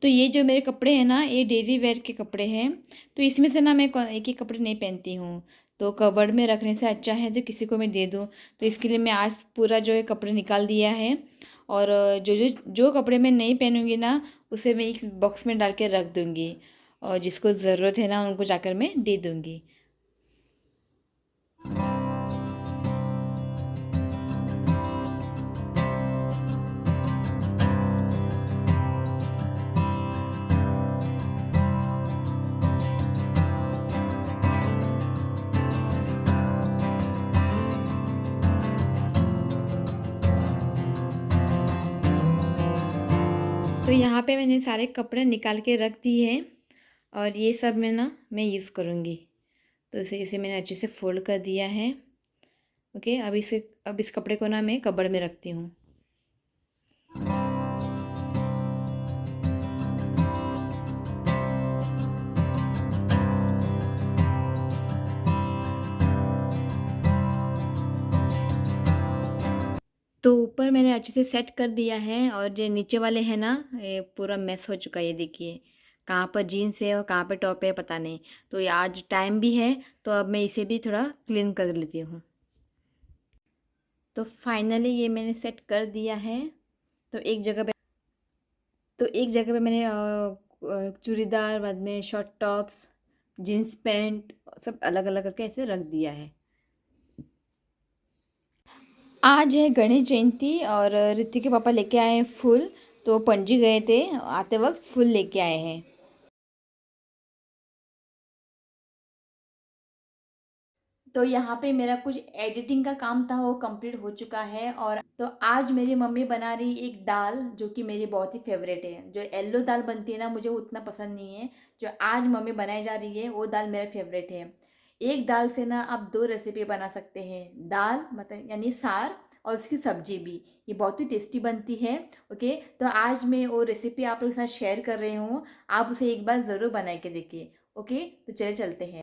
तो ये जो मेरे कपड़े हैं ना, ये डेली वेयर के कपड़े हैं। तो इसमें से ना मैं एक ही कपड़े नहीं पहनती हूँ। तो कबर्ड में रखने से अच्छा है जो किसी को मैं दे दूँ। तो इसके लिए मैं आज पूरा जो है कपड़े निकाल दिया है। और जो जो जो कपड़े मैं नहीं पहनूँगी ना, उसे मैं एक बॉक्स में डाल के रख दूँगी। और जिसको ज़रूरत है ना, उनको जाकर मैं दे दूँगी। तो यहाँ पे मैंने सारे कपड़े निकाल के रख दिए हैं। और ये सब मैं यूज़ करूँगी। तो इसे मैंने अच्छे से फोल्ड कर दिया है। ओके, अब इस कपड़े को ना मैं कबर्ड में रखती हूँ। तो ऊपर मैंने अच्छे से सेट कर दिया है। और जो नीचे वाले हैं ना, ये पूरा मेस हो चुका है। ये देखिए, कहाँ पर जीन्स है और कहाँ पर टॉप है पता नहीं। तो ये आज टाइम भी है, तो अब मैं इसे भी थोड़ा क्लीन कर लेती हूँ। तो फाइनली ये मैंने सेट कर दिया है। तो एक जगह पे मैंने चूड़ीदार, बाद में शॉर्ट टॉप्स, जीन्स पैंट सब अलग अलग करके ऐसे रख दिया है। आज है गणेश जयंती और रिद्धि के पापा लेके आए हैं फूल। तो पणजी गए थे, आते वक्त फूल लेके आए हैं। तो यहाँ पे मेरा कुछ एडिटिंग का काम था, वो कंप्लीट हो चुका है। और तो आज मेरी मम्मी बना रही एक दाल जो कि मेरी बहुत ही फेवरेट है। जो येलो दाल बनती है ना, मुझे वो उतना पसंद नहीं है। जो आज मम्मी बनाई जा रही है वो दाल मेरा फेवरेट है। एक दाल से ना आप दो रेसिपी बना सकते हैं। दाल मतलब यानी सार, और उसकी सब्जी भी। ये बहुत ही टेस्टी बनती है। ओके, तो आज मैं वो रेसिपी आप लोगों के साथ शेयर कर रही हूँ। आप उसे एक बार ज़रूर बना के देखिए। ओके, तो चले चलते हैं।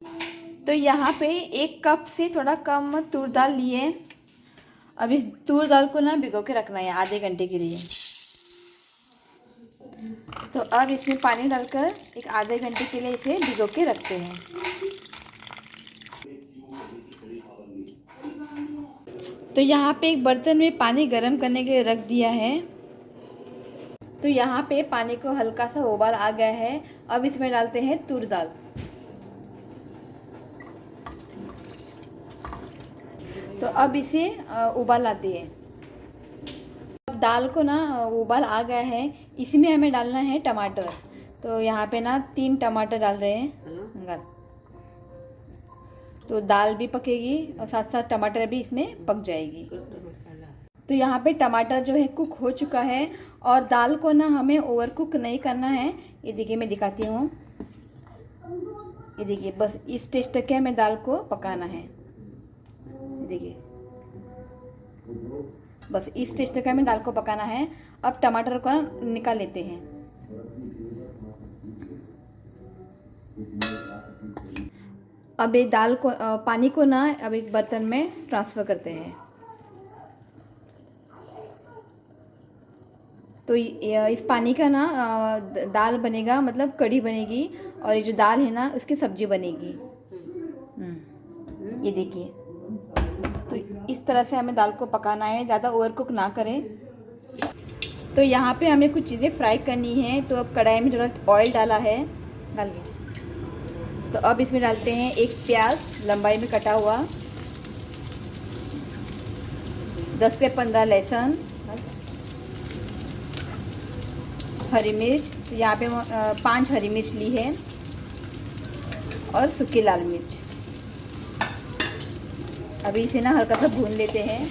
तो यहाँ पे एक कप से थोड़ा कम तूर दाल लिए। अब इस तूर दाल को ना भिगो के रखना है आधे घंटे के लिए। तो अब इसमें पानी डालकर एक आधे घंटे के लिए इसे भिगो के रखते हैं। तो यहाँ पे एक बर्तन में पानी गर्म करने के लिए रख दिया है। तो यहाँ पे पानी को हल्का सा उबाल आ गया है। अब इसमें डालते हैं तूर दाल। तो अब इसे उबाल आती है। अब दाल को ना उबाल आ गया है। इसमें हमें डालना है टमाटर। तो यहाँ पे ना 3 टमाटर डाल रहे हैं। तो दाल भी पकेगी और साथ साथ टमाटर भी इसमें पक जाएगी। तो यहाँ पे टमाटर जो है कुक हो चुका है। और दाल को ना हमें ओवर कुक नहीं करना है। ये देखिए, मैं दिखाती हूँ। ये देखिए, बस इस स्टेज तक के हमें दाल को पकाना है। देखिए, बस इस स्टेज तक हमें दाल को पकाना है। अब टमाटर को निकाल लेते हैं। अब ये दाल को पानी को ना अब एक बर्तन में ट्रांसफ़र करते हैं। तो इस पानी का ना दाल बनेगा, मतलब कढ़ी बनेगी। और ये जो दाल है ना, उसकी सब्जी बनेगी। ये देखिए, तो इस तरह से हमें दाल को पकाना है, ज़्यादा ओवर कुक ना करें। तो यहाँ पे हमें कुछ चीज़ें फ्राई करनी है। तो अब कढ़ाई में थोड़ा ऑयल डाला है। डाल दो। तो अब इसमें डालते हैं एक प्याज लंबाई में कटा हुआ, 10 से 15 लहसुन, हरी मिर्च। तो यहाँ पे 5 हरी मिर्च ली है, और सूखी लाल मिर्च। अभी इसे ना हल्का सा भून लेते हैं।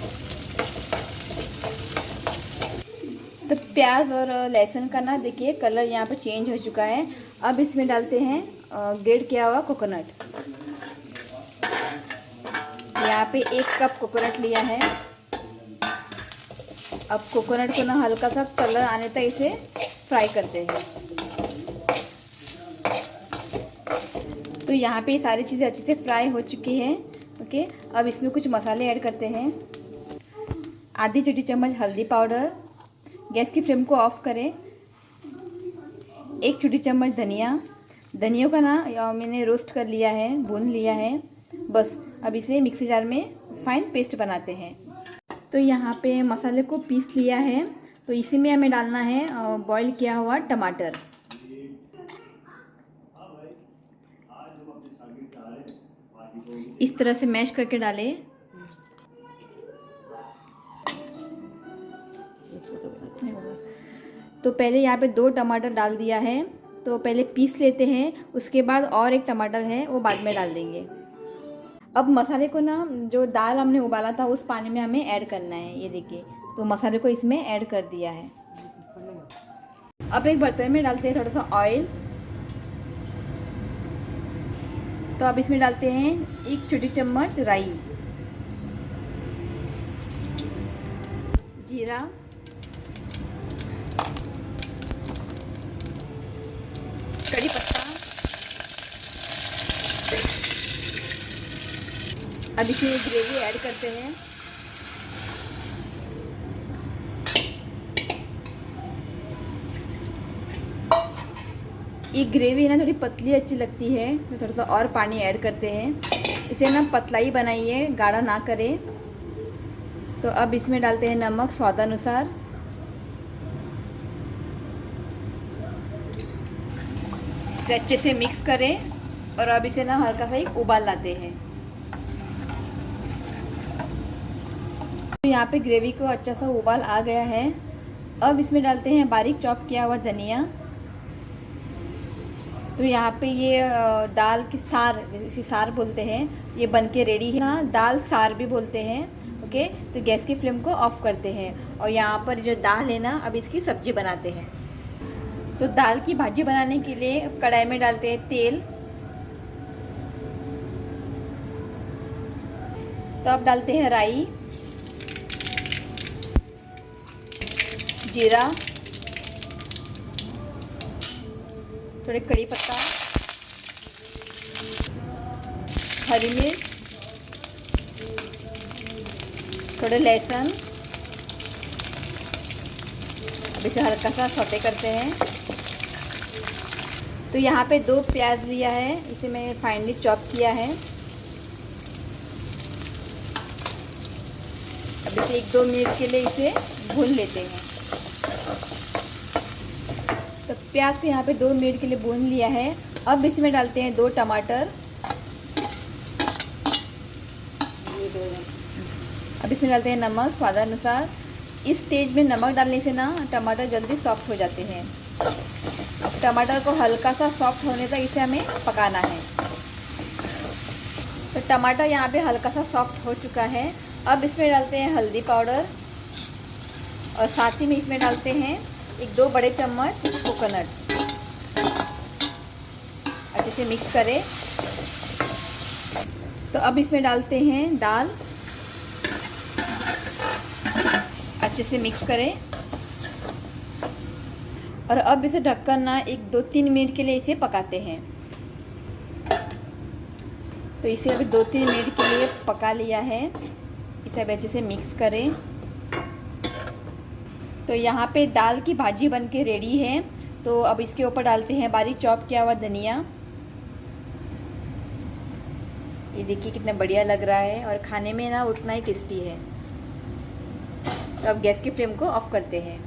तो प्याज और लहसुन का ना देखिए कलर यहाँ पे चेंज हो चुका है। अब इसमें डालते हैं ग्रेट किया हुआ कोकोनट। यहाँ पे 1 कप कोकोनट लिया है। अब कोकोनट को ना हल्का सा कलर आने तक इसे फ्राई करते हैं। तो यहाँ पे सारी चीज़ें अच्छे से फ्राई हो चुकी हैं। ओके, अब इसमें कुछ मसाले ऐड करते हैं। आधी छोटी चम्मच हल्दी पाउडर। गैस की फ्लेम को ऑफ करें। 1 छोटी चम्मच धनिया। धनिया का ना मैंने रोस्ट कर लिया है, भून लिया है। बस अब इसे मिक्सी जार में फाइन पेस्ट बनाते हैं। तो यहाँ पे मसाले को पीस लिया है, तो इसी में हमें डालना है बॉईल किया हुआ टमाटर। इस तरह से मैश करके डालें। तो पहले यहाँ पे 2 टमाटर डाल दिया है, तो पहले पीस लेते हैं, उसके बाद और 1 टमाटर है वो बाद में डाल देंगे। अब मसाले को ना, जो दाल हमने उबाला था उस पानी में हमें ऐड करना है। ये देखिए, तो मसाले को इसमें ऐड कर दिया है। अब एक बर्तन में डालते हैं थोड़ा सा ऑयल। तो अब इसमें डालते हैं 1 छोटी चम्मच राई, जीरा, कड़ी पत्ता। अब इसमें ग्रेवी ऐड करते हैं। ये ग्रेवी ना थोड़ी पतली अच्छी लगती है, तो थोड़ा सा और पानी ऐड करते हैं। इसे ना पतला ही बनाइए, गाढ़ा ना करें। तो अब इसमें डालते हैं नमक स्वादानुसार। इसे अच्छे से मिक्स करें और अब इसे ना हल्का सा एक उबाल लाते हैं। तो यहाँ पे ग्रेवी को अच्छा सा उबाल आ गया है। अब इसमें डालते हैं बारीक चॉप किया हुआ धनिया। तो यहाँ पे ये दाल की सार, इसे सार बोलते हैं, ये बनके रेडी है ना। दाल सार भी बोलते हैं। ओके, तो गैस की फ्लेम को ऑफ करते हैं और यहाँ पर जो दाल है ना, अब इसकी सब्जी बनाते हैं। तो दाल की भाजी बनाने के लिए कढ़ाई में डालते हैं तेल। तो अब डालते हैं राई, जीरा, थोड़े कड़ी पत्ता, हरी मिर्च, थोड़े लहसुन। अब इसे हल्का सा सौटे करते हैं। तो यहाँ पे 2 प्याज लिया है, इसे मैं फाइनली चॉप किया है। अब इसे 1-2 मिनट के लिए इसे भून लेते हैं। तो प्याज को यहाँ पे 2 मिनट के लिए भून लिया है। अब इसमें डालते हैं 2 टमाटर। अब इसमें डालते हैं नमक स्वादानुसार। इस स्टेज में नमक डालने से ना टमाटर जल्दी सॉफ्ट हो जाते हैं। टमाटर को हल्का सा सॉफ्ट होने तक इसे हमें पकाना है। तो टमाटर यहाँ पे हल्का सा सॉफ्ट हो चुका है। अब इसमें डालते हैं हल्दी पाउडर और साथ ही में इसमें डालते हैं 1-2 बड़े चम्मच कोकोनट। अच्छे से मिक्स करें। तो अब इसमें डालते हैं दाल, अच्छे से मिक्स करें और अब इसे ढककर ना 1-2-3 मिनट के लिए इसे पकाते हैं। तो इसे अभी 2-3 मिनट के लिए पका लिया है। इसे अब अच्छे से मिक्स करें। तो यहाँ पे दाल की भाजी बनके रेडी है। तो अब इसके ऊपर डालते हैं बारीक चॉप किया हुआ धनिया। ये देखिए कितना बढ़िया लग रहा है और खाने में ना उतना ही टेस्टी है। तो अब गैस की फ्लेम को ऑफ करते हैं।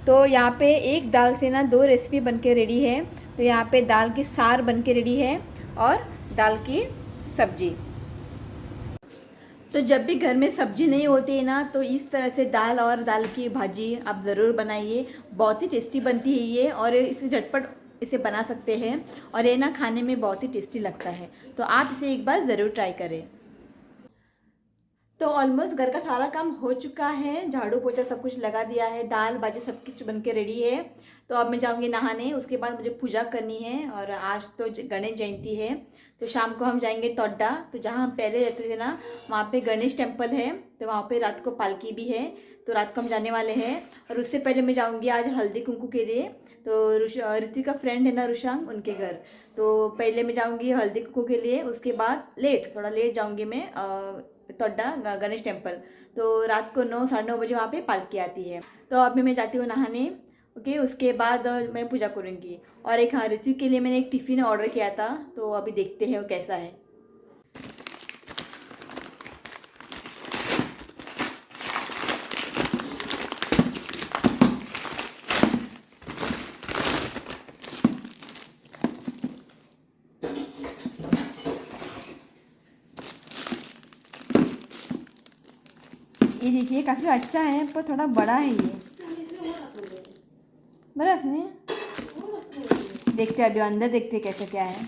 तो यहाँ पे एक दाल से ना 2 रेसिपी बनके रेडी है। तो यहाँ पे दाल की सार बनके रेडी है और दाल की सब्जी। तो जब भी घर में सब्जी नहीं होती है ना, तो इस तरह से दाल और दाल की भाजी आप ज़रूर बनाइए। बहुत ही टेस्टी बनती है ये, और इसे झटपट इसे बना सकते हैं और ये ना खाने में बहुत ही टेस्टी लगता है। तो आप इसे एक बार ज़रूर ट्राई करें। तो ऑलमोस्ट घर का सारा काम हो चुका है, झाड़ू पोछा सब कुछ लगा दिया है, दाल भाजी सब कुछ बन के रेडी है। तो अब मैं जाऊंगी नहाने, उसके बाद मुझे पूजा करनी है। और आज तो गणेश जयंती है, तो शाम को हम जाएंगे तोड्डा। तो जहाँ हम पहले रहते थे ना, वहाँ पे गणेश टेम्पल है, तो वहाँ पे रात को पालकी भी है। तो रात को हम जाने वाले हैं। और उससे पहले मैं जाऊँगी आज हल्दी कुंकू के लिए। तो ऋतिक का फ्रेंड है ना रुशांग, उनके घर। तो पहले मैं जाऊँगी हल्दी कुंकू के लिए, उसके बाद थोड़ा लेट जाऊँगी मैं तोड्डा गणेश टेम्पल। तो रात को 9 साढ़े 9 बजे वहाँ पे पालकी आती है। तो अभी मैं जाती हूँ नहाने, ओके, उसके बाद मैं पूजा करूँगी। और एक, हाँ, ऋत्विक के लिए मैंने एक टिफ़िन ऑर्डर किया था, तो अभी देखते हैं वो कैसा है। ये देखिए काफ़ी अच्छा है, पर थोड़ा बड़ा है ये। बरस नहीं, देखते अभी अंदर देखते कैसे क्या है।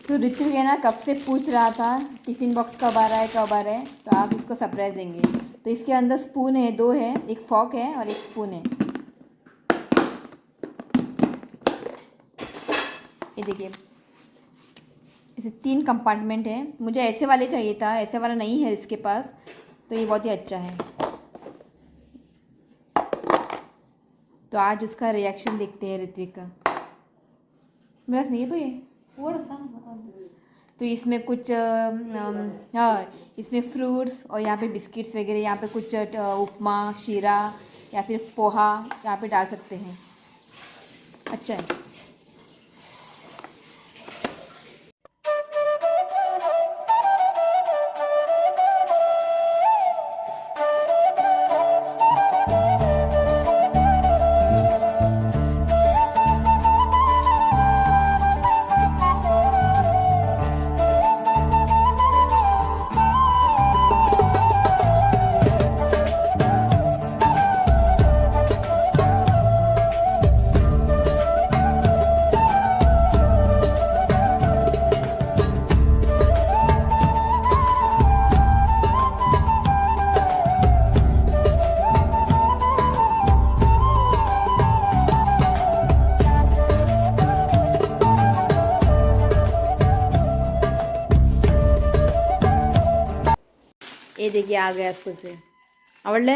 तो ऋतु है ना, कब से पूछ रहा था टिफ़िन बॉक्स कब आ रहा है कब आ रहा है, तो आप इसको सरप्राइज़ देंगे। तो इसके अंदर स्पून है, 2 है, एक फॉक है और एक स्पून है। ये देखिए, इसे 3 कंपार्टमेंट है। मुझे ऐसे वाले चाहिए था, ऐसे वाला नहीं है इसके पास, तो ये बहुत ही अच्छा है। तो आज उसका रिएक्शन देखते हैं ऋत्विक का। बस नहीं है भाई, तो इसमें कुछ हाँ, इसमें फ्रूट्स और यहाँ पे बिस्किट्स वगैरह, यहाँ पे कुछ उपमा, शीरा या फिर पोहा यहाँ पे डाल सकते हैं। अच्छा है। ये देखिए आ गया स्कूल से। आवडले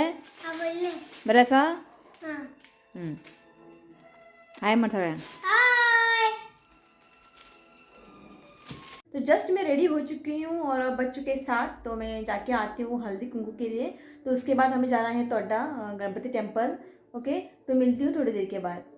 बरं असा। हाय मथळ्या। तो जस्ट मैं रेडी हो चुकी हूँ और बच्चों के साथ, तो मैं जाके आती हूँ हल्दी कुंकू के लिए। तो उसके बाद हमें जाना है तोड्डा गणपति टेम्पल। ओके, तो मिलती हूँ थोड़ी देर के बाद।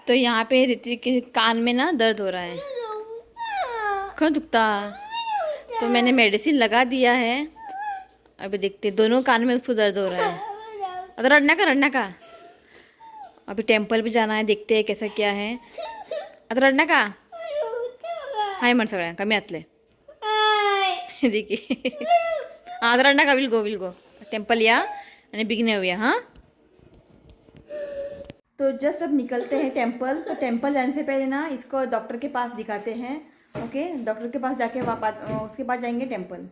तो यहाँ पे ऋत्विक के कान में ना दर्द हो रहा है। क्यों दुखता? तो मैंने मेडिसिन लगा दिया है। अभी देखते, दोनों कान में उसको दर्द हो रहा है। अगर रड़ना का अभी टेम्पल भी जाना है, देखते हैं कैसा क्या है। आता रडना का हाय म्हण सगळ्या कमी आतले देखिए। आता रडना का, विल गो टेम्पल या आणि बिगने येऊया। हाँ, तो जस्ट अब निकलते हैं टेम्पल। तो टेम्पल जाने से पहले ना इसको डॉक्टर के पास दिखाते हैं। ओके, डॉक्टर के पास जाके वापस उसके बाद जाएंगे टेम्पल।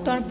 तोंड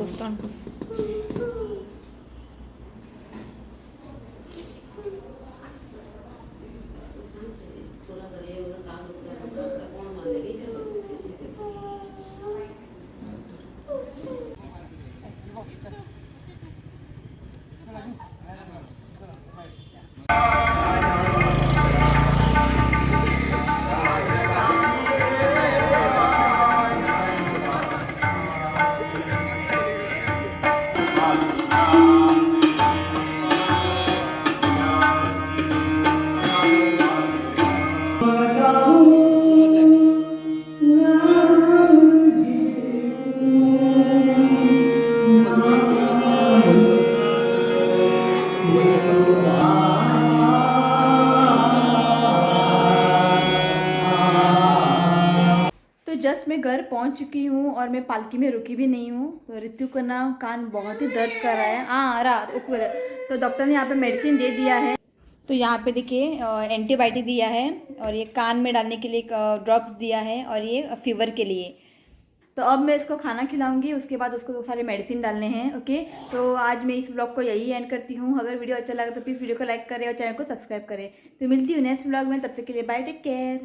पहुंच चुकी हूँ और मैं पालकी में रुकी भी नहीं हूँ। तो ऋतु का ना कान बहुत ही दर्द कर रहा है। हाँ, आ रहा ऊपर। तो डॉक्टर ने यहाँ पे मेडिसिन दे दिया है। तो यहाँ पे देखिए एंटीबायोटिक दिया है और ये कान में डालने के लिए एक ड्रॉप्स दिया है और ये फीवर के लिए। तो अब मैं इसको खाना खिलाऊंगी, उसके बाद उसको सारे मेडिसिन डालने हैं। ओके, तो आज मैं इस ब्लॉग को यही एंड करती हूँ। अगर वीडियो अच्छा लगा तो प्लीज़ वीडियो को लाइक करें और चैनल को सब्सक्राइब करें। तो मिलती हूँ नेक्स्ट ब्लॉग में, तब तक के लिए बाय, टेक केयर।